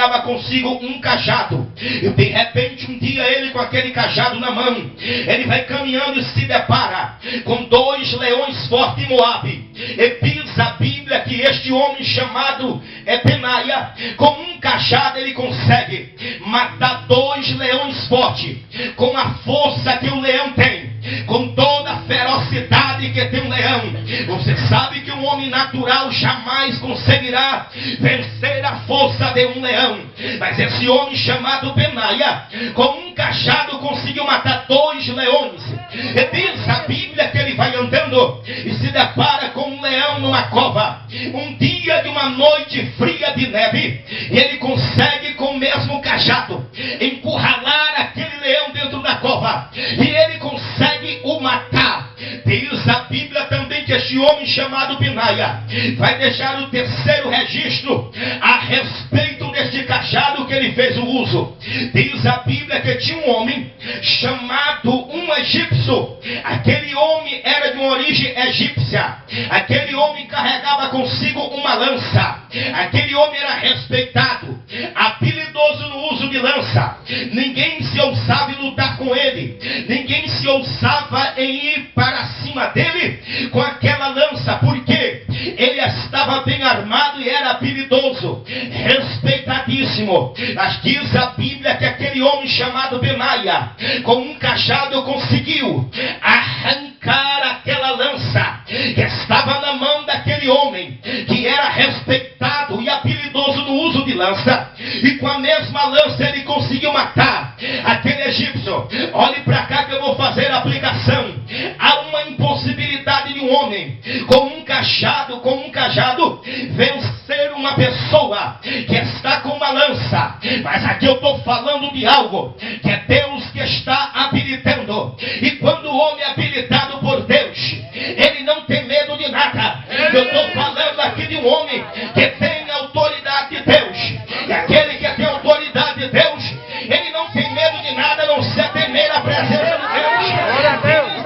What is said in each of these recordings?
carregava consigo um cajado. E de repente um dia ele, com aquele cajado na mão, ele vai caminhando e se depara com 2 leões fortes em Moabe. E diz a Bíblia que este homem chamado Benaia, com um cajado ele consegue matar 2 leões fortes, com a força que o leão tem, com toda a ferocidade que tem um leão. Você sabe que um homem natural jamais conseguirá vencer a força de um leão, mas esse homem chamado Benaia, com um cajado, conseguiu matar 2 leões. E diz a Bíblia que ele vai andando e se depara com um leão numa cova, um dia de uma noite fria de neve, e ele consegue com o mesmo cajado encurralar aquele leão dentro da cova, e ele consegue o matar. Diz a Bíblia também que este homem chamado Benaia vai deixar o 3º registro a respeito deste cajado que ele fez o uso. Diz a Bíblia que tinha um homem chamado um egípcio. Aquele homem era de uma origem egípcia. Aquele homem carregava consigo uma lança. Aquele homem era respeitado, habilidoso no uso de lança. Ninguém se ousava em lutar com ele. Ninguém se ousava em ir para cima dele com aquela lança, porque ele estava bem armado e era habilidoso, respeitadíssimo. Mas diz a Bíblia que aquele homem chamado Benaia, com um cajado, conseguiu arrancar aquela lança que estava na mão daquele homem, que era respeitado e habilidoso no uso de lança, e com a mesma lança ele conseguiu matar aquele egípcio. Olhe para cá que eu vou fazer a aplicação. Há uma impossibilidade de um homem com um cajado vencer uma pessoa que está com uma lança. Mas aqui eu estou falando de algo que é Deus que está habilitando. E quando o homem é habilitado por Deus, ele não tem medo de nada. Eu estou falando aqui de um homem que tem autoridade de Deus. E aquele que tem autoridade de Deus, ele não tem medo de nada, a não ser temer a presença de Deus.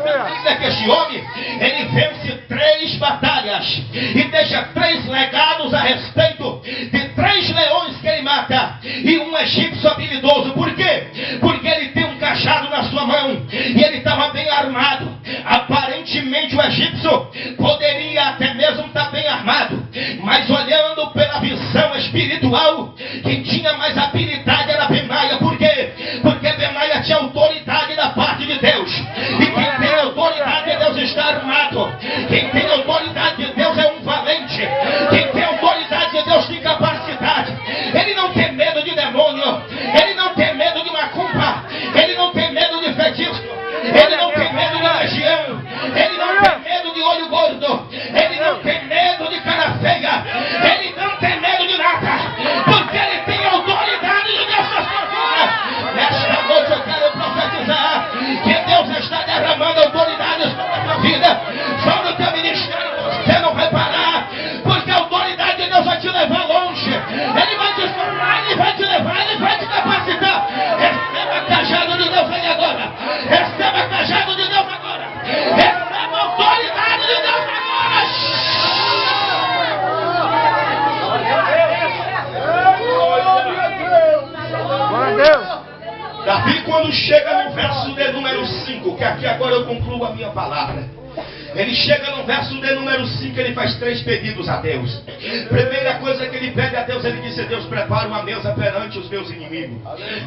Que este homem, ele vence 3 batalhas e deixa 3 legados a respeito de 3 leões que ele mata e um egípcio habilidoso. Por quê? Porque ele tem um cajado na sua mão e ele estava bem armado. Aparentemente o egípcio poderia até mesmo estar bem armado, mas olhando pela visão espiritual, quem tinha mais habilidade era Benaia. Por quê? Porque Benaia tinha autoridade da parte de Deus. E quem tem autoridade de Deus está armado. Quem tem autoridade de Deus é um valente. Quem tem autoridade de Deus tem capacidade. Ele não tem medo de demônio. Ele não tem medo de macumba. Ele não tem medo de feitiço. Ele não tem medo de legião. Ele não tem medo de olho gordo. Ele não tem medo de cara feia. Ele não tem medo de nada, porque ele tem autoridade de Deus na sua vida. Nesta noite eu quero profetizar que Deus está derramando autoridade sobre a tua vida, sobre o teu ministério. Você não vai parar, porque a autoridade de Deus vai te levar longe. Ele vai te formar, ele vai te levar, ele vai te capacitar. Receba cajado de Deus aí agora. Receba cajado de Deus agora. Receba autoridade de Deus agora. Davi, quando chega no verso de número 5, que aqui agora eu concluo a minha palavra, ele chega no verso de número 5, ele faz 3 pedidos a Deus. Primeira coisa que ele pede a Deus, ele disse: Deus, prepara uma mesa perante os meus inimigos.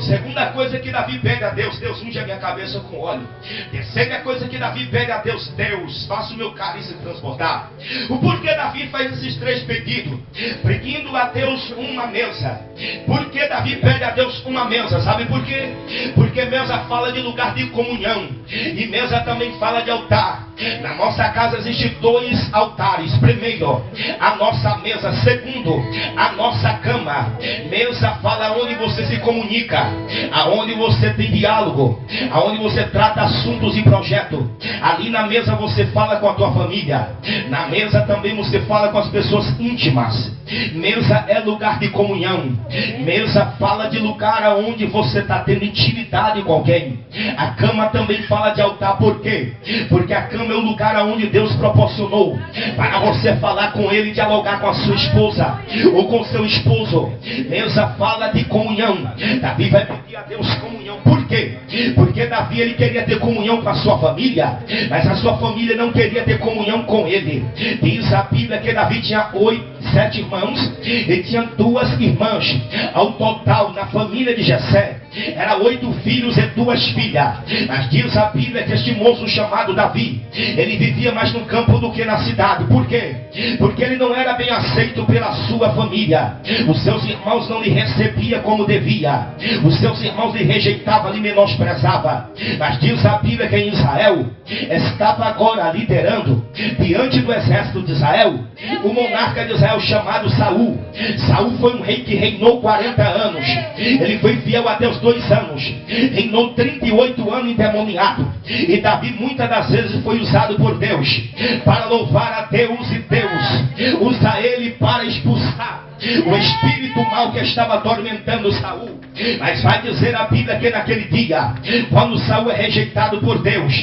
Segunda coisa que Davi pede a Deus: Deus, unge a minha cabeça com óleo. Terceira coisa que Davi pede a Deus: Deus, faça o meu cálice transbordar. O porquê Davi faz esses 3 pedidos? Pedindo a Deus uma mesa. Por que Davi pede a Deus uma mesa? Sabe por quê? Porque mesa fala de lugar de comunhão, e mesa também fala de altar. Na nossa casa existem 2 altares. Primeiro, a nossa mesa. Segundo, a nossa cama. Mesa fala onde você se comunica, aonde você tem diálogo, aonde você trata assuntos e projetos. Ali na mesa você fala com a tua família. Na mesa também você fala com as pessoas íntimas. Mesa é lugar de comunhão. Mesa fala de lugar aonde você está tendo intimidade com alguém. A cama também fala de altar. Por quê? Porque a cama é o lugar aonde Deus proporcionou para você falar com Ele, dialogar com a sua esposa ou com seu esposo. Mesa fala de comunhão. Davi vai pedir a Deus comunhão. Por quê? Porque Davi ele queria ter comunhão com a sua família, mas a sua família não queria ter comunhão com ele. Diz a Bíblia que Davi tinha 7 irmãos e tinha 2 irmãs. Ao total, na família de Jessé, era 8 filhos e 2 filhas. Mas diz a Bíblia que este moço chamado Davi, ele vivia mais no campo do que na cidade. Por quê? Porque ele não era bem aceito pela sua família. Os seus irmãos não lhe recebiam como devia. Os seus irmãos lhe rejeitavam, lhe menosprezavam. Mas diz a Bíblia que em Israel estava agora liderando diante do exército de Israel o monarca de Israel chamado Saul. Saul foi um rei que reinou 40 anos. Ele foi fiel a Deus 2 anos. Reinou 38 anos endemoniado. E Davi muitas das vezes foi usado por Deus para louvar a Deus, e Deus usa ele para expulsar o espírito mal que estava atormentando Saul. Mas vai dizer a Bíblia que naquele dia, quando Saul é rejeitado por Deus,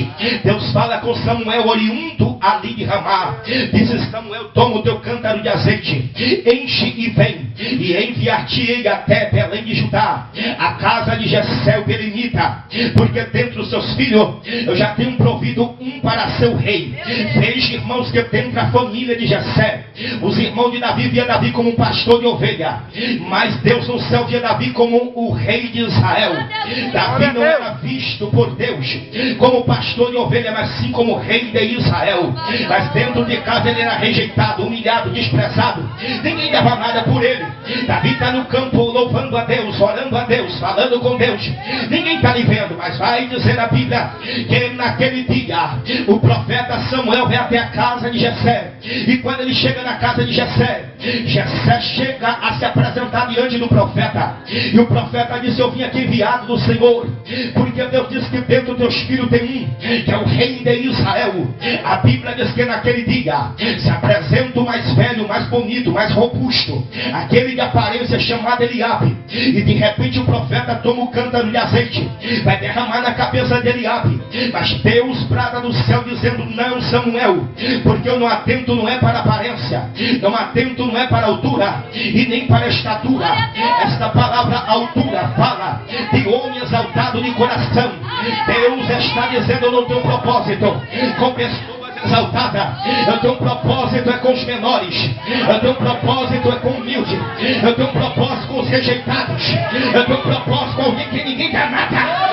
Deus fala com Samuel, oriundo ali de Ramá. Diz: Samuel, toma o teu cântaro de azeite, enche e vem, e enviar-te-ei até Belém de Judá, a casa de Jessé o Belemita, porque dentre os seus filhos eu já tenho provido um para ser o rei. Veja, irmãos, que dentro da família de Jessé, os irmãos de Davi via Davi como um pastor de ovelha, mas Deus no céu via Davi como o rei de Israel. Davi não era visto por Deus como pastor de ovelha, mas sim como rei de Israel. Mas dentro de casa ele era rejeitado, humilhado, desprezado. Ninguém dava nada por ele. Davi está no campo louvando a Deus, orando a Deus, falando com Deus. Ninguém está lhe vendo, mas vai dizer a Bíblia que naquele dia o profeta Samuel vai até a casa de Jessé. E quando ele chega na casa de Jessé, Jessé chega a se apresentar diante do profeta. E o profeta disse: eu vim aqui enviado do Senhor, porque Deus disse que dentro dos teus filhos tem um, que é o rei de Israel. A Bíblia diz que naquele dia se apresenta o mais velho, mais bonito, mais robusto, aquele de aparência chamado Eliabe. E de repente o profeta toma o cântaro de azeite, vai derramar na cabeça de Eliabe. Mas Deus brada do céu dizendo: não, Samuel, porque eu não atento não é para a aparência, não atento não é para a altura e nem para a estatura. Esta palavra altura fala de homem exaltado de coração. Deus está dizendo no teu propósito com pessoas exaltada. Eu tenho um propósito é com os menores. Eu tenho um propósito é com o humilde. Eu tenho um propósito com os rejeitados. Eu tenho um propósito com alguém que ninguém dá nada.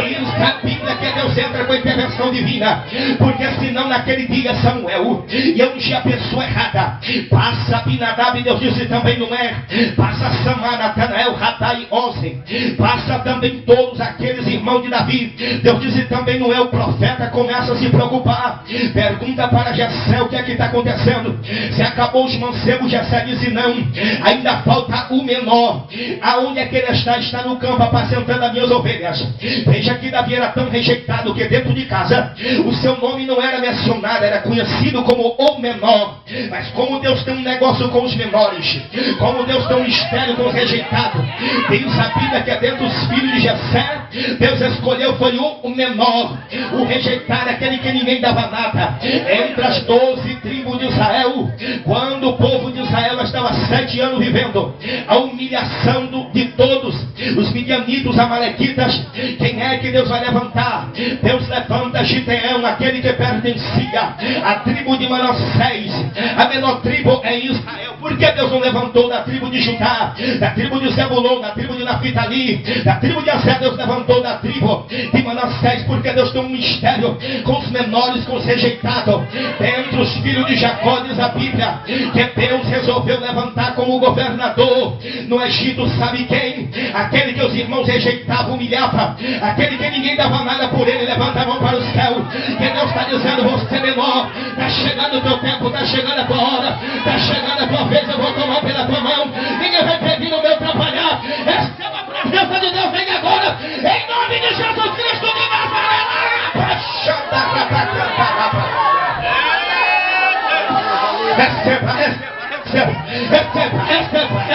Diz a Bíblia que Deus entra com a intervenção divina, porque senão naquele dia Samuel ia ungir a pessoa errada. Passa Abinadab, Deus disse também não é. Passa Samar, Natanael, Radai, Ozen. Passa também todos aqueles irmãos de Davi. Deus disse também não é. O profeta começa a se preocupar. Pergunta para Jessé o que é que está acontecendo. Se acabou os mancebos, Jessé disse não, ainda falta o menor. Aonde é que ele está? Está no campo apacentando as minhas ovelhas. Veja que Davi era tão rejeitado que dentro de casa o seu nome não era mencionado, era conhecido como o menor. Mas como Deus tem um negócio com os menores, como Deus tem um mistério com os rejeitados, Deus a Bíblia que é dentro dos filhos de Jessé, Deus escolheu foi o menor, o rejeitado, aquele que ninguém dava nada. Entre as 12 tribos de Israel, quando o povo de Israel estava 7 anos vivendo a humilhação de todos os midianitas, amalequitas, quem é que Deus vai levantar? Deus levanta Gideão, aquele que pertencia à tribo de Manassés, a menor tribo em Israel. Por que Deus não levantou da tribo de Judá, da tribo de Zebulon, da tribo de Naphtali, da tribo de Aser? Deus levantou da tribo de Manassés, porque Deus tem um mistério com os menores, com os rejeitados. Dentre os filhos de Jacó, diz a Bíblia que Deus resolveu levantar como governador no Egito, sabe quem? Aquele que os irmãos rejeitavam, humilhavam, aquele que ninguém dava nada por ele. Levanta a mão para o céu, que Deus está dizendo: você menor, está chegando o teu tempo, está chegando a tua hora, está chegando a tua vez, eu vou tomar pela tua mão, ninguém vai pedir no meu atrapalhar. Receba a presença de Deus, vem agora, em nome de Jesus Cristo de Nazaré. Receba, receba, receba, receba, receba, receba,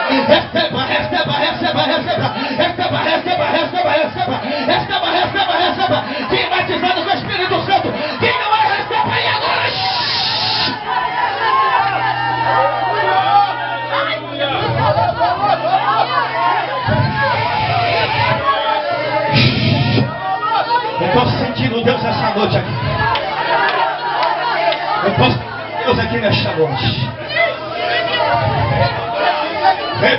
receba, receba, receba, receba, receba, receba, receba, receba, receba, receba, receba. receba. Quem é batizado com o Espírito Santo, quem não é, receba aí agora. Eu estou sentindo Deus essa noite aqui. Eu estou sentindo Deus aqui nesta noite. Vai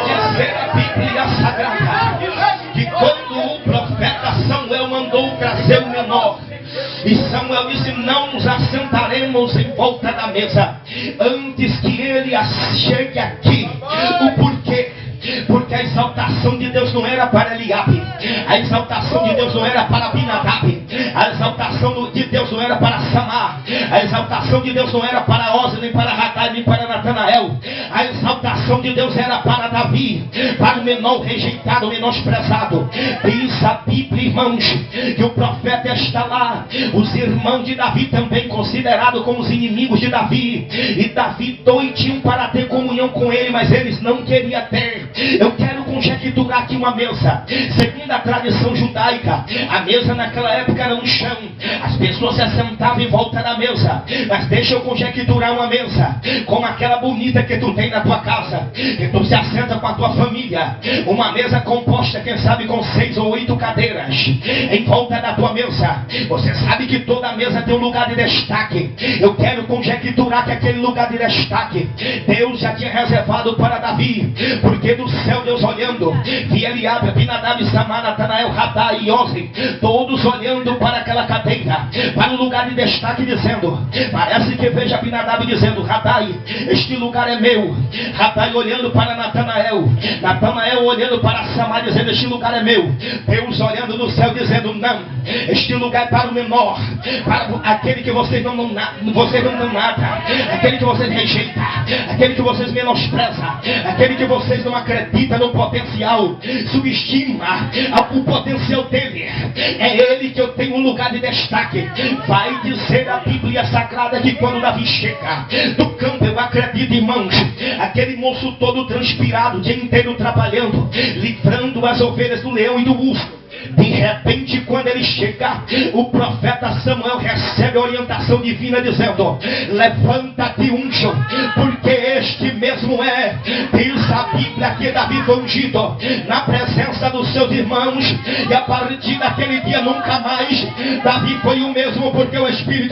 dizer a Bíblia Sagrada que quando o profeta Samuel mandou trazer o menor, e Samuel disse: não nos assentaremos em volta da mesa antes que ele chegue aqui. O porquê? Porque a exaltação de Deus não era para Eliabe, a exaltação de Deus não era para Abinadab, a exaltação de Deus não era para Samar, a exaltação de Deus não era para Oza, nem para Radai, nem para Natanael. A exaltação de Deus era para Davi, para o menor rejeitado, o menosprezado. Diz a Bíblia, irmãos, que o profeta está lá, os irmãos de Davi também considerados como os inimigos de Davi, e Davi doidinho para ter comunhão com ele, mas eles não queriam ter. Eu quero conjecturar aqui uma mesa. Segundo a tradição judaica, a mesa naquela época era no chão, as pessoas se assentavam em volta da mesa. Mas deixa eu conjecturar uma mesa como aquela bonita que tu tem na tua casa, que tu se assenta com a tua família. Uma mesa composta, quem sabe, com 6 ou 8 cadeiras em volta da tua mesa. Você sabe que toda mesa tem um lugar de destaque. Eu quero conjecturar que aquele lugar de destaque Deus já tinha reservado para Davi, porque do céu Deus olhando, via Eliabe, Abinadab, Samar, Natanael, Radai e Ozi, todos olhando para aquela cadeira, para o lugar de destaque, dizendo, parece que veja Abinadab dizendo: Radai, este lugar é meu. Radai olhando para Natanael, Natanael olhando para Samar, dizendo: este lugar é meu. Deus olhando do céu dizendo: não, este lugar é para o menor, para aquele que vocês não dão nada, aquele que vocês rejeitam, aquele que vocês menosprezam, aquele que vocês não acreditam no potencial, subestima o potencial dele. É ele que eu tenho um lugar de destaque. Vai dizer a Bíblia Sagrada que quando Davi chega do campo, eu acredito, irmãos, aquele moço todo transpirado, o dia inteiro trabalhando, livrando as ovelhas do leão e do urso. De repente, quando ele chega, o profeta Samuel recebe a orientação divina dizendo: levanta-te, unge, porque este mesmo é. Diz a Bíblia que Davi foi ungido na presença dos seus irmãos, e a partir daquele dia nunca mais Davi foi o mesmo, porque o Espírito